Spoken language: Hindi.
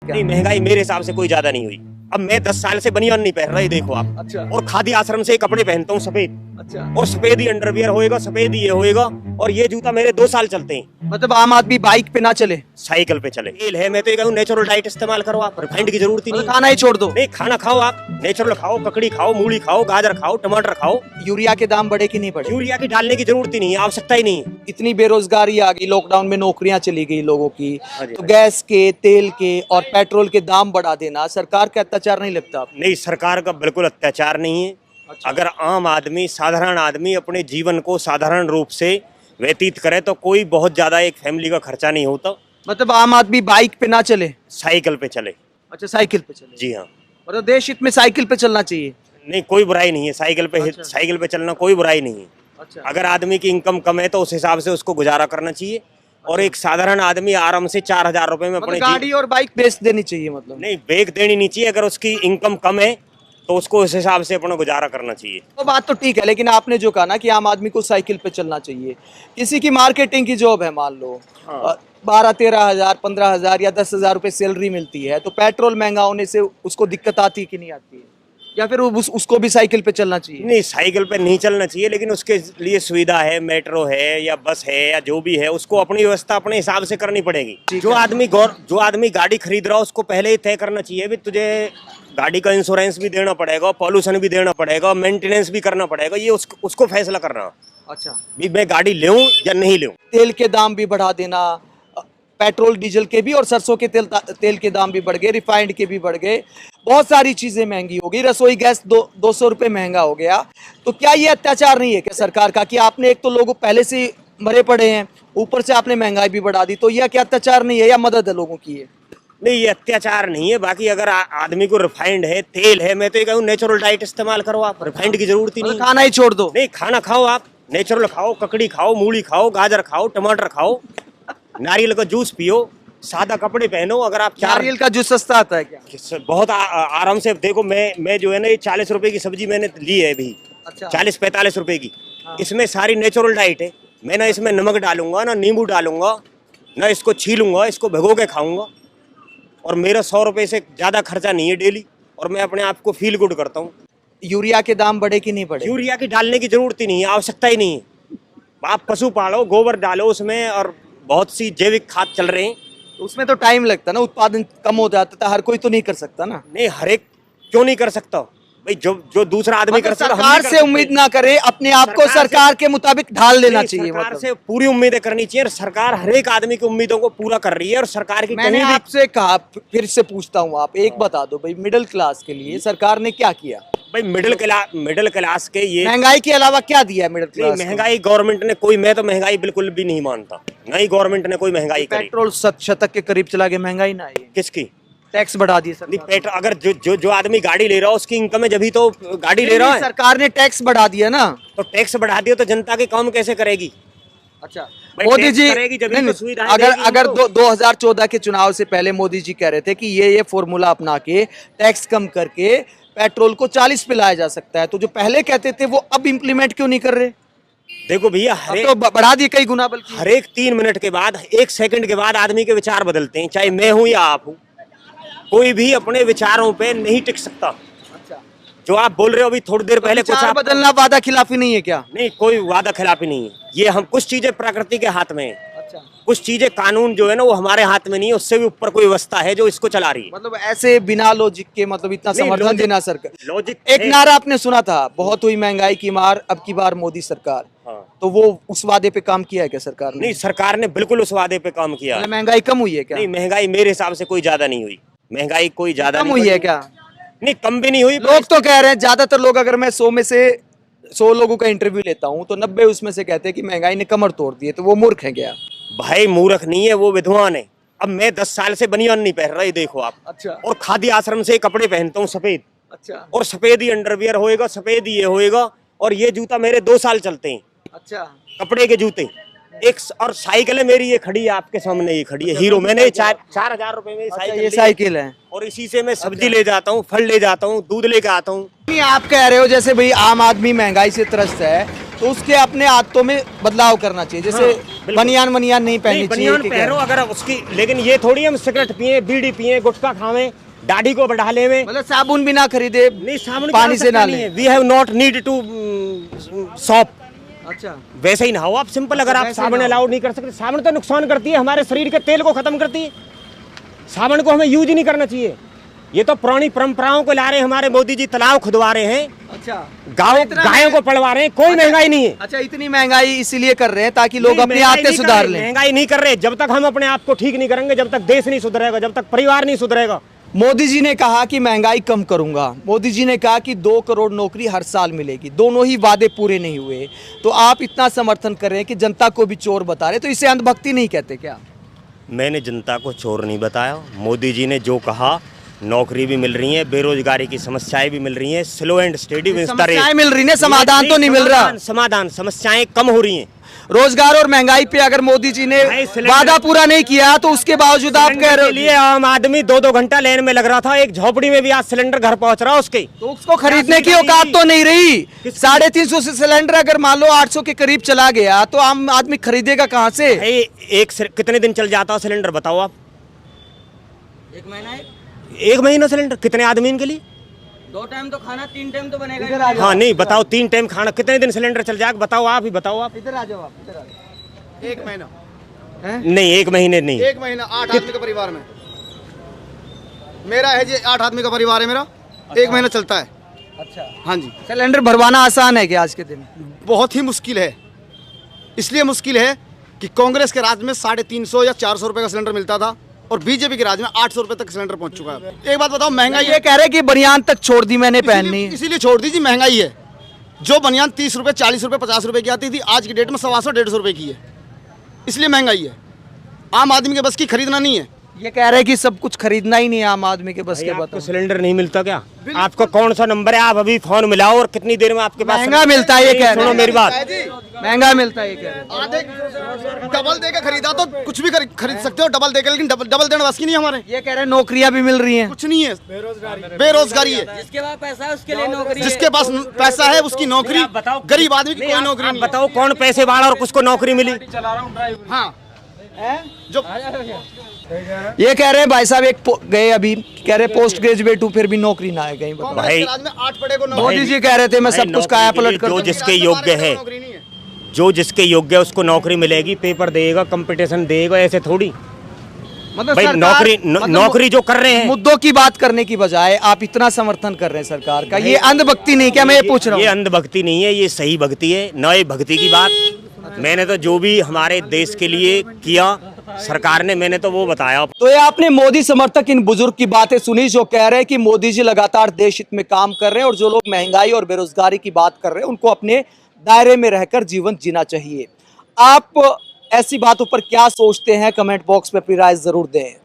नहीं, महंगाई मेरे हिसाब से कोई ज्यादा नहीं हुई। अब मैं 10 साल से बनियान नहीं पहन रहा, ये देखो आप। अच्छा। और खादी आश्रम से कपड़े पहनता हूँ सफेद, अच्छा, और सफेद ही अंडरवियर होएगा, सफेद ही ये होएगा, और ये जूता मेरे 2 साल चलते हैं। मतलब आम आदमी बाइक पे ना चले, साइकिल पे चले। तेल है, मैं तो ये कहूँ नेचुरल डाइट इस्तेमाल करो आप, रिफाइंड की जरूरत ही नहीं। मतलब खाना ही छोड़ दो। नहीं, खाना खाओ आप, नेचुरल खाओ, ककड़ी खाओ, मूली खाओ, गाजर खाओ, टमाटर खाओ। यूरिया के दाम बढ़े कि नहीं बढ़े? यूरिया की डालने की जरूरत ही नहीं है, आवश्यकता ही नहीं है। इतनी बेरोजगारी आ गई, लॉकडाउन में नौकरियां चली गई लोगों की, हाँ जी, तो हाँ जी। गैस के, तेल के और पेट्रोल के दाम बढ़ा देना सरकार का अत्याचार नहीं लगता आपको? नहीं, सरकार का बिल्कुल अत्याचार नहीं है। अच्छा। अगर आम आदमी, साधारण आदमी अपने जीवन को साधारण रूप से व्यतीत करे तो कोई बहुत ज्यादा एक फैमिली का खर्चा नहीं होता। मतलब आम आदमी बाइक पे ना चले, साइकिल पे चले। अच्छा साइकिल पे चले। जी हाँ। मतलब देश हित में साइकिल पे चलना चाहिए। नहीं, कोई बुराई नहीं है साइकिल पे। अच्छा। साइकिल पे चलना कोई बुराई नहीं है। अच्छा। अगर आदमी की इनकम कम है तो उस हिसाब से उसको गुजारा करना चाहिए। और एक साधारण आदमी आराम से 4,000 रुपए में अपने मतलब गाड़ी और बाइक बेच देनी चाहिए मतलब? नहीं, ब्रेक देनी नहीं चाहिए। अगर उसकी इनकम कम है तो उसको उस हिसाब से अपना गुजारा करना चाहिए। वो बात तो ठीक है, लेकिन आपने जो कहा ना कि आम आदमी को साइकिल पे चलना चाहिए, किसी की मार्केटिंग की जॉब है मान लो, हाँ। 12-13 हज़ार, 15 हज़ार या 10 हज़ार रुपए सैलरी मिलती है, तो पेट्रोल महंगा होने से उसको दिक्कत आती है कि नहीं आती है? या फिर उसको भी साइकिल पे चलना चाहिए? नहीं, साइकिल पे नहीं चलना चाहिए, लेकिन उसके लिए सुविधा है, मेट्रो है या बस है या जो भी है, उसको अपनी व्यवस्था अपने हिसाब से करनी पड़ेगी। जो आदमी गाड़ी खरीद रहा है उसको पहले ही तय करना चाहिए भी तुझे गाड़ी का इंश्योरेंस भी देना पड़ेगा, पॉल्यूशन भी देना पड़ेगा, मेंटेनेंस भी करना पड़ेगा। ये उसको फैसला करना अच्छा। भी मैं गाड़ी लूं या नहीं लूं। तेल के दाम भी बढ़ा देना, पेट्रोल डीजल के भी, और सरसों के तेल के दाम भी बढ़ गए, रिफाइंड के भी बढ़ गए, बहुत सारी चीजें महंगी हो गई, रसोई गैस 200 रुपये महंगा हो गया। तो क्या ये अत्याचार नहीं है क्या सरकार का कि आपने एक तो लोग पहले से मरे पड़े हैं, ऊपर से आपने महंगाई भी बढ़ा दी, तो यह क्या अत्याचार नहीं है या मदद है लोगों की? नहीं, ये अत्याचार नहीं है। बाकी अगर आदमी को रिफाइंड है, तेल है, मैं तो ये कहूँ नेचुरल डाइट इस्तेमाल करो आप, रिफाइंड की जरूरत ही नहीं। खाना ही छोड़ दो। नहीं, खाना खाओ आप, नेचुरल खाओ, ककड़ी खाओ, मूली खाओ, गाजर खाओ, टमाटर खाओ, नारियल का जूस पियो, सादा कपड़े पहनो। अगर आप नारियल का जूस सस्ता आता है क्या? बहुत आराम से देखो, मैं जो है ना, ये 40 रुपए की सब्जी मैंने ली है अभी। अच्छा। 40-45 रुपए की। हाँ। इसमें सारी नेचुरल डाइट है। मैं ना इसमें नमक डालूंगा, ना नींबू डालूंगा, ना इसको छीलूंगा, इसको भिगो के खाऊंगा। और मेरा 100 रुपए से ज्यादा खर्चा नहीं है डेली, और मैं अपने आप को फील गुड करता हूँ। यूरिया के दाम बढ़े कि नहीं बढ़े? यूरिया की डालने की जरूरत ही नहीं है, आवश्यकता ही नहीं है। आप पशु पालो, गोबर डालो उसमें, और बहुत सी जैविक खाद चल रहे हैं। उसमें तो टाइम लगता ना, उत्पादन कम हो जाता था, हर कोई तो नहीं कर सकता ना। नहीं, हर एक क्यों नहीं कर सकता भाई? जो दूसरा आदमी कर सकता, हम सरकार नहीं कर से सकते। उम्मीद ना करे, अपने आप को सरकार के मुताबिक ढाल लेना चाहिए। सरकार मतलब से पूरी उम्मीदें करनी चाहिए, और सरकार हर एक आदमी की उम्मीदों को पूरा कर रही है। और सरकार की मैंने कहीं भी आपसे कहा, फिर से पूछता हूँ, आप एक बता दो भाई, मिडिल क्लास के लिए सरकार ने क्या किया? भाई मिडिल क्लास के ये महंगाई के अलावा क्या दिया मिडिल नहीं, क्लास? महंगाई गवर्नमेंट ने कोई, मैं तो महंगाई बिल्कुल भी नहीं मानता, नहीं गवर्नमेंट ने कोई महंगाई करी। पेट्रोल शतक के करीब चला गया, महंगाई ना आई, किसकी? टैक्स बढ़ा दिए नहीं, सरकार। पेट्रोल अगर जो आदमी गाड़ी ले रहा है उसकी इनकम है, जब ही तो गाड़ी ले रहा है। सरकार ने टैक्स बढ़ा दिया ना। तो टैक्स बढ़ा दिया तो जनता के काम कैसे करेगी? अच्छा, भाई मोदी टैक्स जी करेगी जब ही नहीं, तो सुविधाएं अगर देगी अगर उनको। 2014 के चुनाव से पहले मोदी जी कह रहे थे कि ये फॉर्मूला अपना के टैक्स कम करके पेट्रोल को 40 पे लाया जा सकता है, तो जो पहले कहते थे वो अब इम्प्लीमेंट क्यों नहीं कर रहे? देखो भैया, अब तो बढ़ा दिए कई गुना, बल्कि हर एक 3 मिनट के बाद, 1 सेकंड के बाद आदमी के विचार बदलते हैं, चाहे मैं हूं या आप हूं। कोई भी अपने विचारों पे नहीं टिक सकता। अच्छा, जो आप बोल रहे हो अभी थोड़ी देर पहले, कुछ विचार आप बदलना वादा खिलाफी नहीं है क्या? नहीं, कोई वादा खिलाफी नहीं है। ये हम कुछ चीजें प्रकृति के हाथ में है, अच्छा, कुछ चीजें कानून जो है ना वो हमारे हाथ में नहीं है, उससे भी ऊपर कोई व्यवस्था है जो इसको चला रही है। मतलब ऐसे बिना लॉजिक के, मतलब इतना नहीं, समर्थन लॉजिक- देना सरकार। लॉजिक एक है। नारा आपने सुना था, बहुत हुई महंगाई की मार, अब की बार मोदी सरकार। हाँ। तो वो उस वादे पे काम किया है क्या सरकार ने? नहीं, सरकार ने बिल्कुल उस वादे पे काम किया है। मतलब महंगाई कम हुई है क्या? नहीं, महंगाई मेरे हिसाब से कोई ज्यादा नहीं हुई। महंगाई कोई ज्यादा कम नहीं हुई है बढ़ी। क्या? नहीं, कम भी नहीं हुई। लोग तो कह रहे हैं, ज्यादातर लोग, अगर मैं 100 में से 100 लोगों का इंटरव्यू लेता हूँ तो 90 उसमें से कहते हैं कि महंगाई ने कमर तोड़ दी है, तो वो मूर्ख है क्या? भाई मूर्ख नहीं है, वो विद्वान है। अब मैं 10 साल से बनियान नहीं पहन रहा, ये देखो आप। अच्छा। और खादी आश्रम से कपड़े पहनता हूँ सफेद, अच्छा। और सफेद ही अंडरवियर होएगा, सफेद ही ये होएगा, और ये जूता मेरे 2 साल चलते हैं, अच्छा, कपड़े के जूते। और साइकिल है मेरी, ये खड़ी है आपके सामने, ये खड़ी है हीरो। मैंने 4,000 रुपए में अच्छा, साइकिल ये ली है। साइकिल है। और इसी से मैं सब्जी ले जाता हूँ, फल ले जाता हूँ, दूध लेके आता हूँ। नहीं, आप कह रहे हो जैसे भाई आम आदमी महंगाई से त्रस्त है, तो उसके अपने आदतों में बदलाव करना चाहिए, जैसे बिल्कुल। बनियान नहीं नहीं, पहननी चाहिए बनियान कि क्या? पहनो अगर उसकी, लेकिन ये थोड़ी हम सिगरेट पिए, बीड़ी पिए, गुटखा खावें, दाढ़ी को बढ़ा लेवे। मतलब साबुन भी ना खरीदे, नहीं, साबुन की पानी से आवश्यकता ना नहीं ले। है। We have not need to sop. अच्छा, वैसे ही नहाओ आप, सिंपल। अगर आप वैसे साबुन नहाओ। अलाउड नहीं कर सकते, साबुन तो नुकसान करती है, हमारे शरीर के तेल को खत्म करती है। साबुन को हमें यूज ही नहीं करना चाहिए। ये तो पुरानी परंपराओं को ला रहे हैं हमारे मोदी जी, तालाब खुदवा रहे हैं, अच्छा, गायों को पलवा रहे हैं। कोई महंगाई नहीं है। अच्छा, इतनी महंगाई इसीलिए कर रहे हैं ताकि लोग नहीं, अपनी महंगाई आदतें नहीं कर सुधार रहे, लें। महंगाई नहीं कर रहे। जब तक हम अपने आप को ठीक नहीं करेंगे, जब तक देश नहीं सुधरेगा, जब तक परिवार नहीं सुधरेगा। मोदी जी ने कहा कि महंगाई कम करूंगा, मोदी जी ने कहा कि 2 करोड़ नौकरी हर साल मिलेगी, दोनों ही वादे पूरे नहीं हुए। तो आप इतना समर्थन कर रहे हैं कि जनता को भी चोर बता रहे, तो इसे अंधभक्ति नहीं कहते क्या? मैंने जनता को चोर नहीं बताया। मोदी जी ने जो कहा, नौकरी भी मिल रही है, बेरोजगारी की समस्याएं भी मिल रही हैं, slow and steady wins the race. समस्याएं मिल रही हैं, समाधान तो नहीं मिल रहा। समाधान, समस्याएं कम हो रही हैं। रोजगार और महंगाई पे अगर मोदी जी ने भाई, सिलेंडर- वादा पूरा नहीं किया तो उसके बावजूद आप कह सिलेंडर रहे के हो लिए आम आदमी 2-2 घंटा लाइन में लग रहा था। एक झोपड़ी में भी आज सिलेंडर घर पहुंच रहा है उसके। तो उसको खरीदने की क्या औकात तो नहीं रही। किसकी? 350 से सिलेंडर अगर मान लो 800 के करीब चला गया तो आम आदमी खरीदेगा कहाँ से? भाई, कितने दिन चल जाता सिलेंडर बताओ आप? 1 महीना है, 1 महीना सिलेंडर कितने आदमी के लिए? 2 टाइम तो खाना, 3 टाइम तो इधर आ बनेगा। जाओ। हाँ, नहीं बताओ, 3 टाइम खाना कितने दिन सिलेंडर चल जाएगा? बताओ आप ही, बताओ आप। इधर आ जाओ आप, इधर आ जाओ। 1 महीना, नहीं, 1 महीने नहीं। 1 महीना 8 आदमी का परिवार में मेरा है जी, 8 आदमी का परिवार है मेरा। 1 महीना चलता है। अच्छा, हाँ जी, सिलेंडर भरवाना आसान है क्या आज के दिन? बहुत ही मुश्किल है। इसलिए मुश्किल है कि कांग्रेस के राज में 350 या 400 रुपए का सिलेंडर मिलता था और बीजेपी के राज में 800 रुपए तक सिलेंडर पहुंच चुका है। एक बात बताओ, महंगाई ये कह रहे कि बनियान तक छोड़ दी मैंने पहननी। इसीलिए छोड़ दीजिए, महंगाई है। जो बनियान 30 रुपए, 40 रुपए, 50 रुपए की आती थी, आज की डेट में 125-150 रुपए की है। इसलिए महंगाई है। आम आदमी के बस की खरीदना नहीं है। ये कह रहे कि सब कुछ खरीदना ही नहीं है आम आदमी के बस भाई, के। आपको बताओ, सिलेंडर नहीं मिलता क्या? आपका कौन सा नंबर है? आप अभी फोन मिलाओ और कितनी देर में आपके पास महंगा मिलता है, ये कह रहे सुनो हैं। मेरी बात। महंगा मिलता है ये कह रहे हैं। आधे डबल देकर खरीदा तो कुछ भी खरीद सकते हो, डबल देकर, लेकिन डबल देने बस की नहीं हमारे। ये कह रहे हैं नौकरियां भी मिल रही हैं। कुछ नहीं है, बेरोजगारी है। जिसके पास पैसा है उसके लिए नौकरी है। जिसके पास पैसा है उसकी नौकरी, आप बताओ, गरीब आदमी की नहीं, कोई आप- नौकरी आप नहीं है। बताओ कौन पैसे वाला और किसको नौकरी मिली? हाँ, जो ये कह रहे हैं भाई साहब गए अभी, कह रहे पोस्ट ग्रेजुएट हूँ फिर भी नौकरी ना है कहीं। बताओ। कांग्रेस भाई- के राज में 8 पड़े को मोदी जी कह रहे थे मैं भाई, सब कुछ नौकरी काया के लिए पलट कर जो दूंगा। जिसके योग्य है, नौकरी नहीं है। जो जिसके योग्य है उसको नौकरी मिलेगी। पेपर देगा, कंपटीशन देगा, ऐसे थोड़ी। मतलब भाई, सरकार- नौकरी मतलब नौकरी जो कर रहे हैं, मुद्दों की बात करने की बजाय आप इतना समर्थन कर रहे हैं सरकार का, ये अंधभक्ति नहीं क्या? मैं ये पूछ रहा ये हूँ। अंधभक्ति नहीं है, ये सही भक्ति है। नए भक्ति की बात मैंने तो जो भी हमारे देश के लिए किया सरकार ने, मैंने तो वो बताया। तो ये आपने मोदी समर्थक इन बुजुर्ग की बातें सुनी जो कह रहे हैं कि मोदी जी लगातार देश हित में काम कर रहे हैं और जो लोग महंगाई और बेरोजगारी की बात कर रहे हैं उनको अपने दायरे में रहकर जीवन जीना चाहिए। आप ऐसी बातों पर क्या सोचते हैं? कमेंट बॉक्स में अपनी राय जरूर दें।